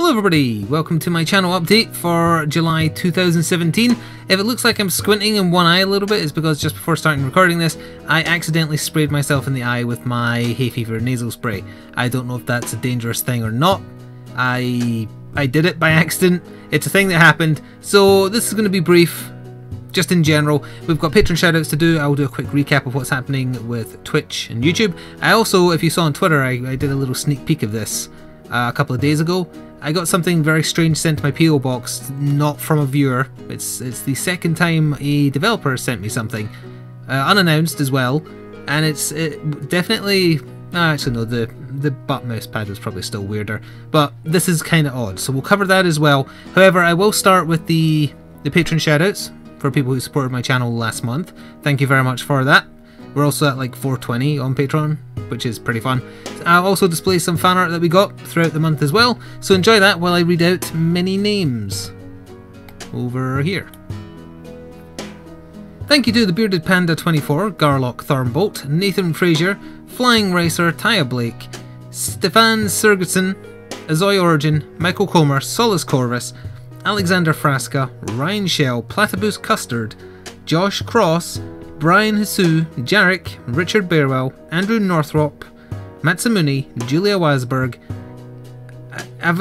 Hello everybody, welcome to my channel update for July 2017. If it looks like I'm squinting in one eye a little bit, it's because just before starting recording this, I accidentally sprayed myself in the eye with my hay fever nasal spray. I don't know if that's a dangerous thing or not. I did it by accident. It's a thing that happened, so this is going to be brief. Just in general, we've got Patron shoutouts to do. I'll do a quick recap of what's happening with Twitch and YouTube. I also, if you saw on Twitter, I did a little sneak peek of this a couple of days ago. I got something very strange sent to my PO box, not from a viewer. It's the second time a developer has sent me something, unannounced as well, and it definitely. Actually, no, the butt mouse pad was probably still weirder, but this is kind of odd, so we'll cover that as well. However, I will start with the Patron shoutouts for people who supported my channel last month. Thank you very much for that. We're also at like 420 on Patreon, which is pretty fun. I'll also display some fan art that we got throughout the month as well, so enjoy that while I read out many names over here. Thank you to the Bearded Panda 24, Garlock Thornbolt, Nathan Fraser, Flying Racer, Taya Blake, Stefan Sergetson, Azoy Origin, Michael Comer, Solus Corvus, Alexander Frasca, Ryan Shell, Platypus Custard, Josh Cross, Brian Hisu, Jarek, Richard Bearwell, Andrew Northrop, Matsamuni, Julia Wasberg, A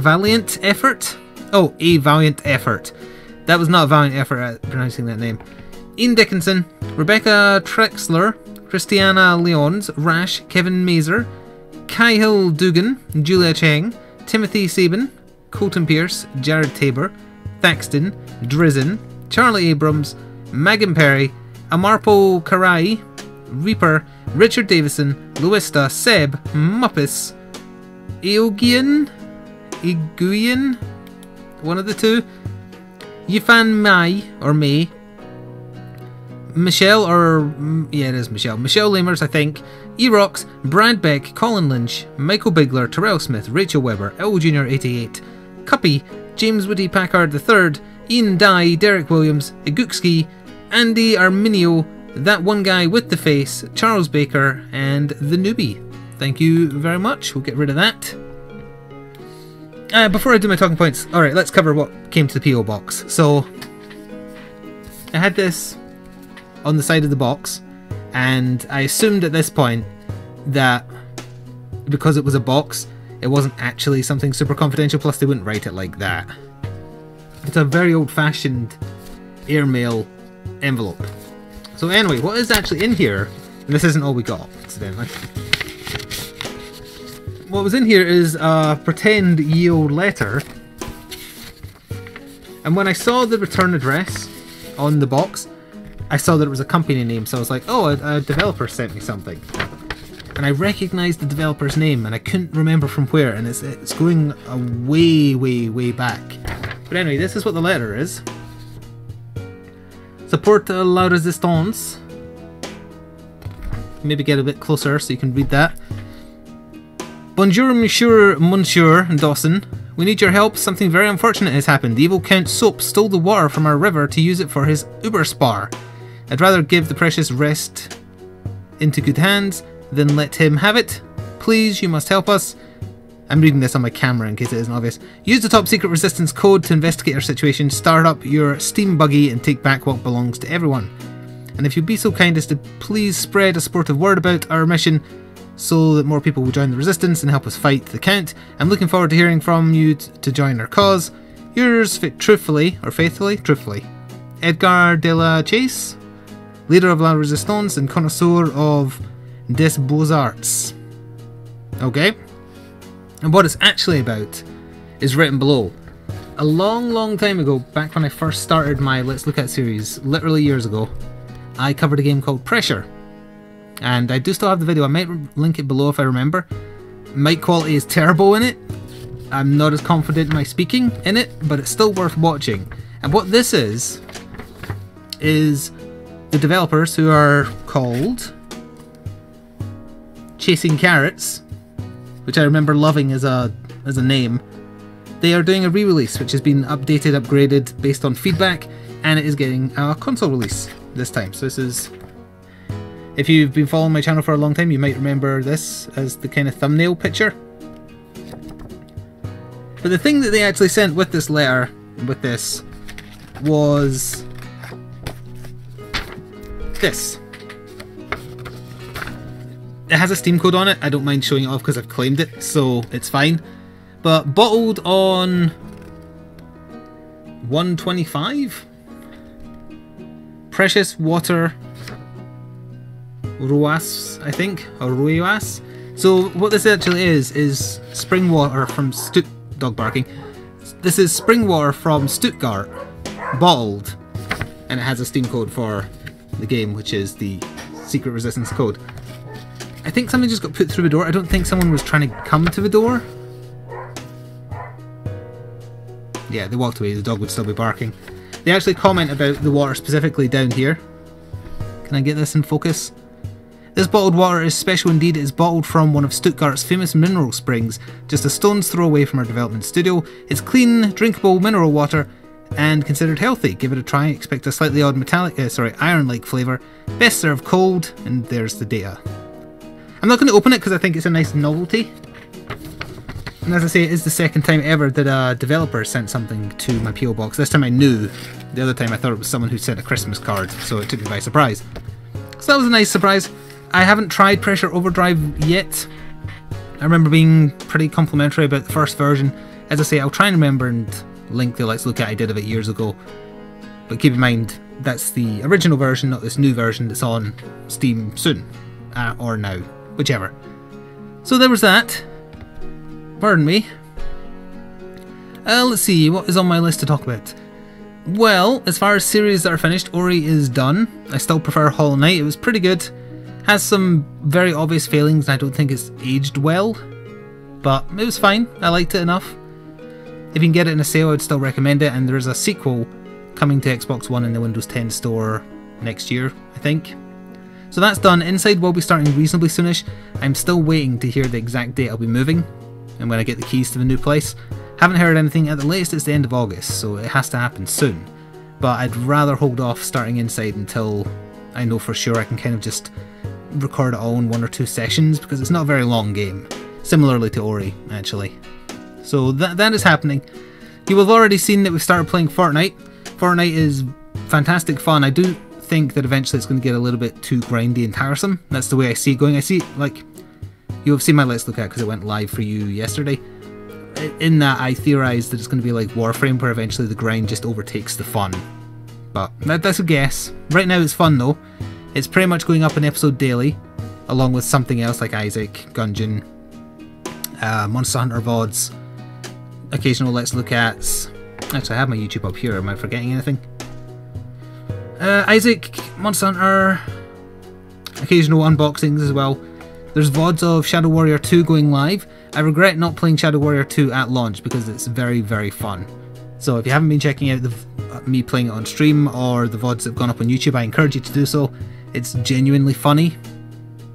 Valiant Effort? Oh, A Valiant Effort. That was not a valiant effort at pronouncing that name. Ian Dickinson, Rebecca Trexler, Christiana Leons, Rash, Kevin Mazer, Kyle Dugan, Julia Cheng, Timothy Sabin, Colton Pierce, Jared Tabor, Thaxton, Drizzen, Charlie Abrams, Megan Perry, Amarpo Karai, Reaper, Richard Davison, Luista, Seb, Muppis, Eogian, one of the two, Yifan Mai, or May, Michelle, yeah it is Michelle Lamers I think, Erox, Brad Beck, Colin Lynch, Michael Bigler, Terrell Smith, Rachel Weber, L Jr. 88, Cuppy, James Woody Packard III, Ian Dye, Derek Williams, Igukski, Andy Arminio, That One Guy with the Face, Charles Baker, and The Newbie. Thank you very much, we'll get rid of that. Before I do my talking points, alright, let's cover what came to the PO box. So, I had this on the side of the box, and I assumed at this point that because it was a box, it wasn't actually something super confidential, plus they wouldn't write it like that. It's a very old-fashioned airmail envelope. So anyway, what is actually in here, and this isn't all we got, incidentally. What was in here is a pretend ye old letter, and when I saw the return address on the box, I saw that it was a company name, so I was like, oh, a developer sent me something. And I recognised the developer's name, and I couldn't remember from where, and it's going way back. But anyway, this is what the letter is. Support la resistance. Maybe get a bit closer so you can read that. Bonjour, Monsieur Dawson. We need your help. Something very unfortunate has happened. The evil Count Soap stole the water from our river to use it for his Uber Spar. I'd rather give the precious rest into good hands than let him have it. Please, you must help us. I'm reading this on my camera in case it isn't obvious. Use the top secret resistance code to investigate our situation, start up your steam buggy and take back what belongs to everyone. And if you'd be so kind as to please spread a supportive word about our mission so that more people will join the resistance and help us fight the Count. I'm looking forward to hearing from you to join our cause. Yours truthfully, Edgar de la Chase, leader of La Resistance and connoisseur of des Beaux-Arts. Okay? And what it's actually about is written below. A long time ago, back when I first started my Let's Look At series, literally years ago, I covered a game called Pressure. And I do still have the video, I might link it below if I remember. Mic quality is terrible in it. I'm not as confident in my speaking in it, but it's still worth watching. And what this is the developers, who are called Chasing Carrots, which I remember loving as a name. They are doing a re-release which has been updated, upgraded based on feedback, and it is getting a console release this time. So this is If you've been following my channel for a long time, you might remember this as the kind of thumbnail picture. But the thing that they actually sent with this letter, with this, was this. It has a Steam code on it. I don't mind showing it off because I've claimed it, so it's fine. But bottled on 125? Precious water Ruas, I think, or Ruas. So what this actually is spring water from dog barking. This is spring water from Stuttgart, bottled, and it has a Steam code for the game, which is the secret resistance code. I think something just got put through the door. I don't think someone was trying to come to the door. Yeah, they walked away. The dog would still be barking. They actually comment about the water specifically down here. Can I get this in focus? This bottled water is special indeed. It is bottled from one of Stuttgart's famous mineral springs, just a stone's throw away from our development studio. It's clean, drinkable mineral water and considered healthy. Give it a try. Expect a slightly odd iron-like flavour. Best served cold, and there's the data. I'm not going to open it because I think it's a nice novelty. And as I say, it is the second time ever that a developer sent something to my PO box. This time I knew. The other time I thought it was someone who sent a Christmas card, so it took me by surprise. So that was a nice surprise. I haven't tried Pressure Overdrive yet. I remember being pretty complimentary about the first version. As I say, I'll try and remember and link the Let's Look At I did of it years ago. But keep in mind, that's the original version, not this new version that's on Steam soon. Or now. Whichever. So there was that. Pardon me. Let's see, what is on my list to talk about? Well, as far as series that are finished, Ori is done. I still prefer Hollow Knight. It was pretty good. Has some very obvious failings and I don't think it's aged well. But it was fine. I liked it enough. If you can get it in a sale, I'd still recommend it. And there is a sequel coming to Xbox One in the Windows 10 store next year, I think. So that's done. Inside will be starting reasonably soonish. I'm still waiting to hear the exact date I'll be moving and when I get the keys to the new place. Haven't heard anything. At the latest it's the end of August, so it has to happen soon. But I'd rather hold off starting Inside until I know for sure I can kind of just record it all in 1 or 2 sessions, because it's not a very long game. Similarly to Ori, actually. So that is happening. You will have already seen that we've started playing Fortnite. Fortnite is fantastic fun. I do think that eventually it's going to get a little bit too grindy and tiresome. That's the way I see it going. I see, like, you'll have seen my Let's Look At because it went live for you yesterday. In that, I theorised that it's going to be like Warframe, where eventually the grind just overtakes the fun. But that's a guess. Right now it's fun though. It's pretty much going up an episode daily, along with something else like Isaac, Gungeon, Monster Hunter VODs, occasional Let's Look Ats. Actually, I have my YouTube up here. Am I forgetting anything? Isaac, Monster Hunter, occasional unboxings as well. There's VODs of Shadow Warrior 2 going live. I regret not playing Shadow Warrior 2 at launch because it's very, very fun. So if you haven't been checking out me playing it on stream or the VODs that have gone up on YouTube, I encourage you to do so. It's genuinely funny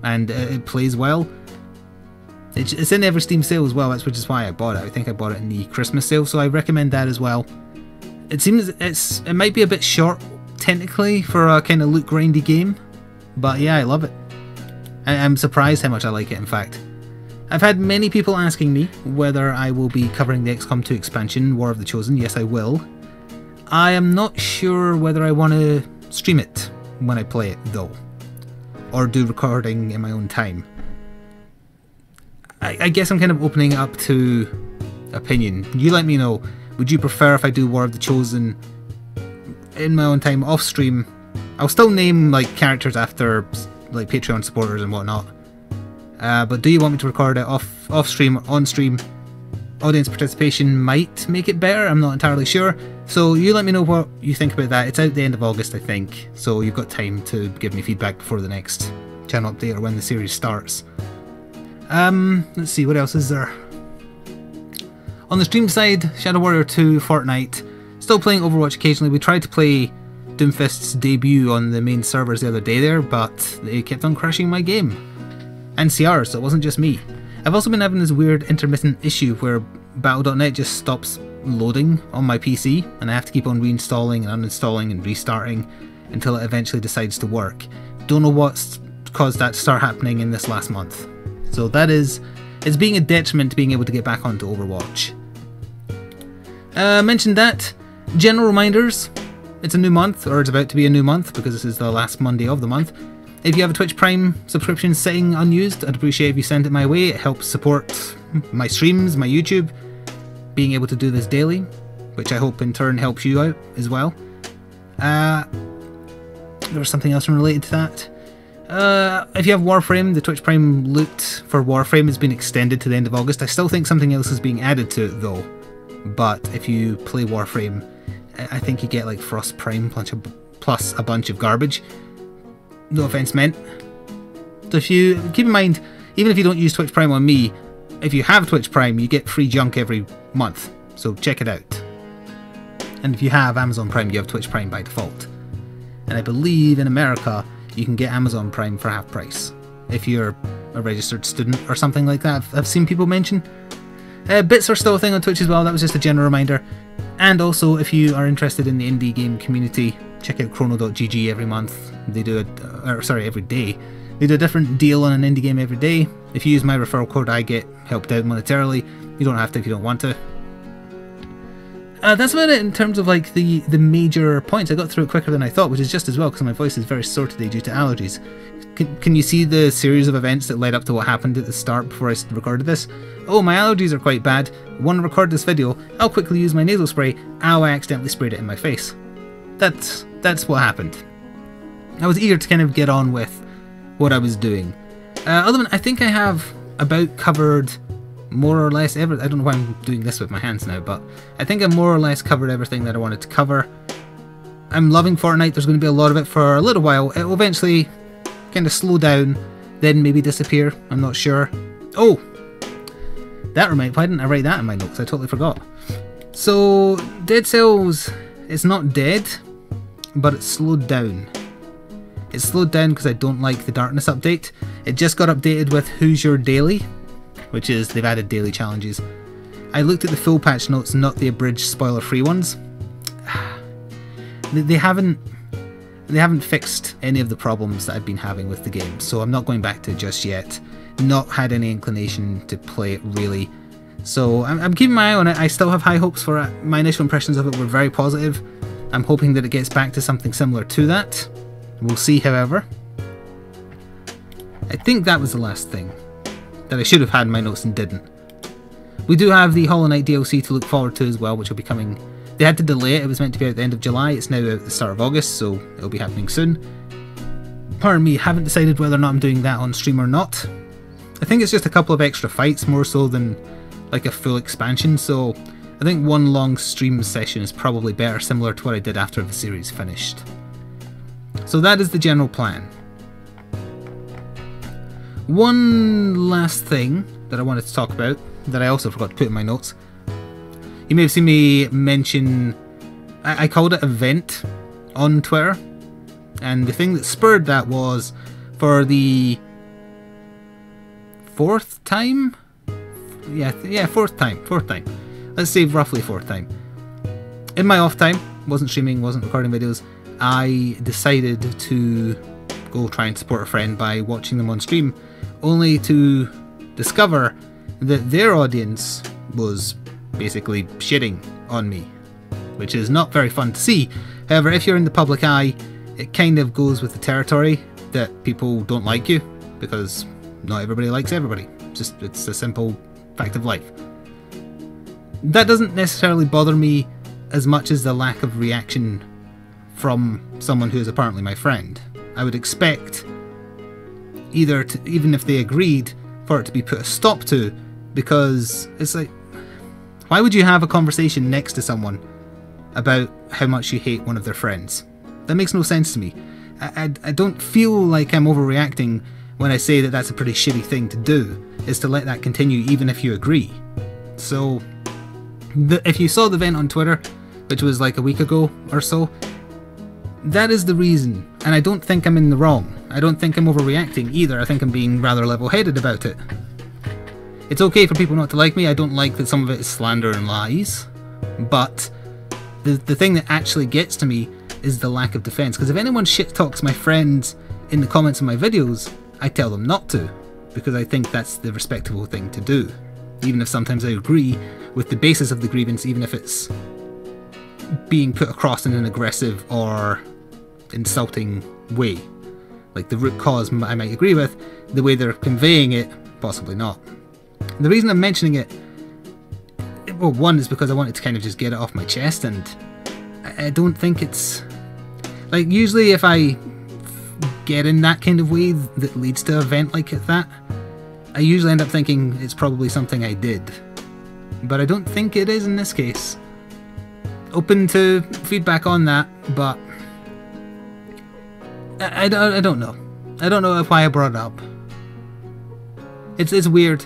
and it plays well. It's in every Steam sale as well, which is why I bought it. I think I bought it in the Christmas sale, so I recommend that as well. It seems it might be a bit short technically for a kind of loot grindy game, but yeah, I love it. I'm surprised how much I like it, in fact. I've had many people asking me whether I will be covering the XCOM 2 expansion, War of the Chosen. Yes, I will. I am not sure whether I want to stream it when I play it, though. Or do recording in my own time. I guess I'm kind of opening up to opinion. You let me know. Would you prefer if I do War of the Chosen in my own time, off stream? I'll still name like characters after like Patreon supporters and whatnot. But do you want me to record it off stream, on stream? Audience participation might make it better, I'm not entirely sure. So you let me know what you think about that. It's out the end of August, I think, so you've got time to give me feedback before the next channel update or when the series starts. Let's see, what else is there? On the stream side, Shadow Warrior 2, Fortnite. Still playing Overwatch occasionally. We tried to play Doomfist's debut on the main servers the other day there, but they kept on crashing my game. And CR, so it wasn't just me. I've also been having this weird intermittent issue where Battle.net just stops loading on my PC, and I have to keep on reinstalling and uninstalling and restarting until it eventually decides to work. Don't know what's caused that to start happening in this last month. So that is, it's being a detriment to being able to get back onto Overwatch. Mentioned that. General reminders. It's a new month, or it's about to be a new month, because this is the last Monday of the month. If you have a Twitch Prime subscription sitting unused, I'd appreciate if you send it my way. It helps support my streams, my YouTube, being able to do this daily, which I hope in turn helps you out as well. There was something else related to that. If you have Warframe, the Twitch Prime loot for Warframe has been extended to the end of August. I still think something else is being added to it though. But if you play Warframe, I think you get like Frost Prime plus a bunch of garbage. No offense meant. So if you keep in mind, even if you don't use Twitch Prime on me, if you have Twitch Prime, you get free junk every month. So check it out. And if you have Amazon Prime, you have Twitch Prime by default. And I believe in America, you can get Amazon Prime for half price if you're a registered student or something like that. I've seen people mention. Bits are still a thing on Twitch as well. That was just a general reminder. And also, if you are interested in the indie game community, check out chrono.gg every month. They do every day. They do a different deal on an indie game every day. If you use my referral code, I get helped out monetarily. You don't have to if you don't want to. That's about it in terms of like the major points. I got through it quicker than I thought, which is just as well because my voice is very sore today due to allergies. Can you see the series of events that led up to what happened at the start before I recorded this? Oh, my allergies are quite bad. Want to record this video? I'll quickly use my nasal spray. Ow, I accidentally sprayed it in my face. That's what happened. I was eager to kind of get on with what I was doing. Other than, I think I have about covered more or less I don't know why I'm doing this with my hands now, but I think I've more or less covered everything that I wanted to cover. I'm loving Fortnite. There's going to be a lot of it for a little while. It will eventually kind of slow down, then maybe disappear. I'm not sure. Oh, that reminds me. Why didn't I write that in my notes? I totally forgot. So, Dead Cells, it's not dead, but it's slowed down. It's slowed down because I don't like the Darkness update. It just got updated with Who's Your Daily, which is they've added daily challenges. I looked at the full patch notes, not the abridged spoiler-free ones. They haven't fixed any of the problems that I've been having with the game, so I'm not going back to it just yet. Not had any inclination to play it really. So I'm keeping my eye on it. I still have high hopes for it. My initial impressions of it were very positive. I'm hoping that it gets back to something similar to that. We'll see, however. I think that was the last thing that I should have had in my notes and didn't. We do have the Hollow Knight DLC to look forward to as well, which will be coming. They had to delay it. It was meant to be out at the end of July. It's now out at the start of August, so it'll be happening soon. Pardon me, haven't decided whether or not I'm doing that on stream or not. I think it's just a couple of extra fights more so than like a full expansion, so I think one long stream session is probably better, similar to what I did after the series finished. So that is the general plan. One last thing that I wanted to talk about, that I also forgot to put in my notes. You may have seen me mention, I called it event on Twitter, and the thing that spurred that was for the fourth time? Yeah, fourth time. Let's say roughly fourth time. In my off time, wasn't streaming, wasn't recording videos, I decided to go try and support a friend by watching them on stream, only to discover that their audience was basically shitting on me, which is not very fun to see. However, if you're in the public eye, it kind of goes with the territory that people don't like you, because not everybody likes everybody. It's a simple fact of life. That doesn't necessarily bother me as much as the lack of reaction from someone who is apparently my friend. I would expect either to, even if they agreed, for it to be put a stop to, because it's like, why would you have a conversation next to someone about how much you hate one of their friends? That makes no sense to me. I don't feel like I'm overreacting when I say that that's a pretty shitty thing to do, is to let that continue even if you agree. So, if you saw the event on Twitter, which was like a week ago or so, that is the reason, and I don't think I'm in the wrong. I don't think I'm overreacting either. I think I'm being rather level-headed about it. It's okay for people not to like me. I don't like that some of it is slander and lies, but the thing that actually gets to me is the lack of defense. Because if anyone shit-talks my friends in the comments of my videos, I tell them not to, because I think that's the respectable thing to do. even if sometimes I agree with the basis of the grievance, even if it's being put across in an aggressive or insulting way. Like the root cause I might agree with, the way they're conveying it, possibly not. The reason I'm mentioning it, well, one is because I wanted to kind of just get it off my chest, and I don't think it's... Like, usually if I get in that kind of way that leads to an event like that, I usually end up thinking it's probably something I did. But I don't think it is in this case. Open to feedback on that, but I don't know. I don't know why I brought it up. It's weird.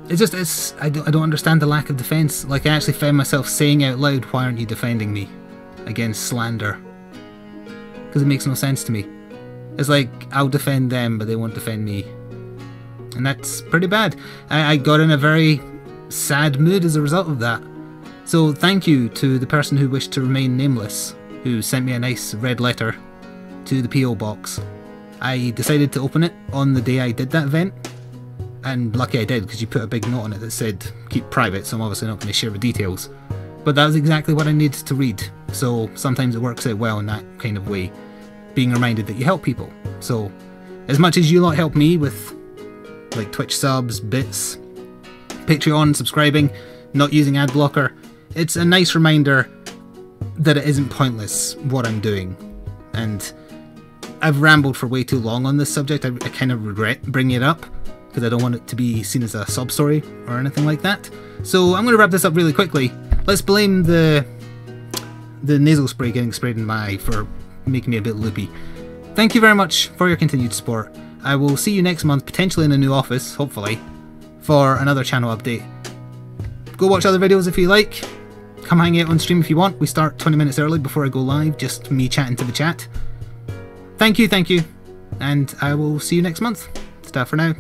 I don't understand the lack of defense. Like, I actually found myself saying out loud, "Why aren't you defending me against slander?" Because it makes no sense to me. It's like, I'll defend them, but they won't defend me. And that's pretty bad. I got in a very sad mood as a result of that. So thank you to the person who wished to remain nameless, who sent me a nice red letter to the PO box. I decided to open it on the day I did that event, and lucky I did, because you put a big note on it that said keep private, so I'm obviously not going to share the details. But that was exactly what I needed to read, so sometimes it works out well in that kind of way, being reminded that you help people. So as much as you lot help me with like Twitch subs, bits, Patreon, subscribing, not using ad blocker, it's a nice reminder that it isn't pointless what I'm doing. And I've rambled for way too long on this subject. I kind of regret bringing it up because I don't want it to be seen as a sob story or anything like that. So I'm going to wrap this up really quickly. Let's blame the nasal spray getting sprayed in my eye for making me a bit loopy. Thank you very much for your continued support. I will see you next month, potentially in a new office, hopefully, for another channel update. Go watch other videos if you like. Come hang out on stream if you want. We start 20 minutes early before I go live, just me chatting to the chat. Thank you, and I will see you next month. Ta for now.